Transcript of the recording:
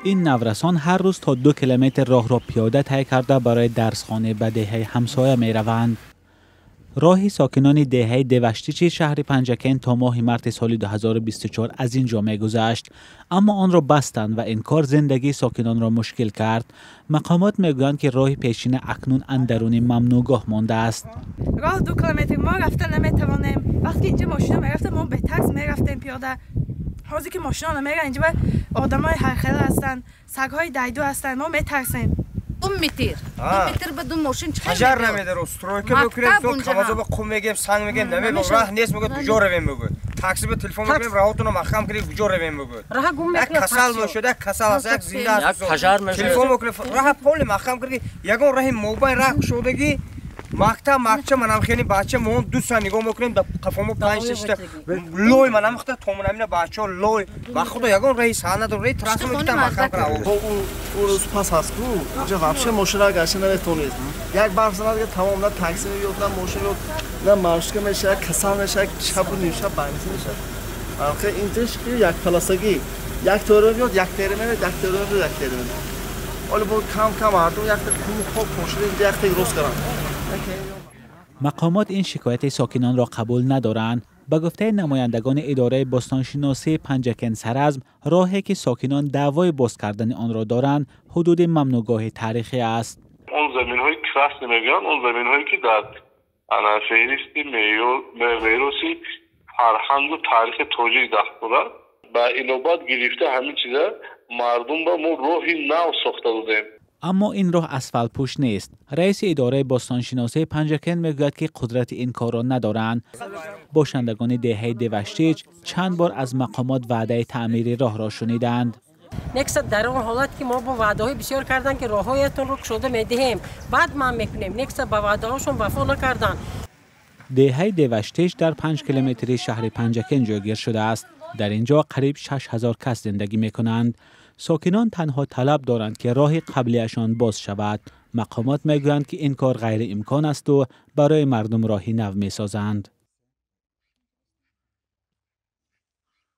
این نورسان هر روز تا 2 کیلومتر راه را پیاده طی کرده برای درسخانه به دهه همسایه می روند. راهی ساکنان دهه دوشتیچ شهر پنجکن تا ماه مارس سال 2024 از اینجا می گذشت، اما آن را بستند و این کار زندگی ساکنان را مشکل کرد. مقامات می گویند که راه پیشین اکنون اندرون ممنوعگاه مانده است. راه 2 کیلومتر ما رفتن نمی توانیم. وقتی اینجا ماشینا می رفتن ما به تاکسی می رفتیم پیاده. حاضر که ماشینا نمیره اینجا آدمای هر خیل هستن، سگ‌های دیدو هستن، ما میترسیم. 2 متر به 2 ماشین چه هزار نمیده رو استرویکه بکنیم تو کمازو به قم میگیم سنگ میگیم نمیدونم راه نیست میگه کجا رویم میگه تاکسی به تلفن میگیم راهتون رو مخم کنید کجا رویم میگه راه گم یک کسل شده کسل است یک زنده است تلفن میکنه راه پول مخم کنید یگون راه موبایل راه شدگی ماکچه منم خیلی بچه مون 2 سال نگاه میکنیم در قفامو 5 6 تا لوی منم وقت تو منم بچه لوی با خدا یگون رئیس حالت رئیس ترانسپورت میگم مخم کنه اون روز پس هست کو اینجا واپس ماشین گشته نمیتونید یک بار زمان که تمام نه تاکسی میاد نه ماشین نه ماشین میشه کسان میشه شب و نیم شب بنزین میشه آخه اینجاش که یک پلاسگی یک تور میاد یک تیر میاد یک تیر میاد یک تیر میاد ولی با کم مردم یک خوب ماشین یک تیر روز کردن. مقامات این شکایت ساکنان را قبول ندارند. به گفته نمایندگان اداره بستانشناسی پنجکن سرعزم، راهی که ساکنان دعوای باز کردن آن را دارند حدود ممنوعگاه تاریخی است. اون زمین‌های کراس نمیگن، اون زمین‌هایی که در فهرست میراثی فرهنگ و تاریخ توجیه داشته با اینوبات گرفته همین چیزا مردم با ما راهی نو ساخته بودیم. اما این راه اسفالت پوش نیست. رئیس اداره بستانشناسی پنجکن میگوید که قدرت این کار را ندارند. باشندگان دهه دوشتیچ چند بار از مقامات وعده تعمیر راه را شنیدند. نکست در اون حالت که ما با وعده های بسیار کردن که راههایتون رو شده میدهیم بعد ما میکنیم نکست با وعده هاشون وفا نکردن. دهه دوشتیچ در 5 کیلومتری شهر پنجکن جایگیر شده است. در اینجا قریب 6000 کس زندگی میکنند. ساکنان تنها طلب دارند که راه قبلیشان باز شود. مقامات میگویند که این کار غیر امکان است و برای مردم راهی نو میسازند.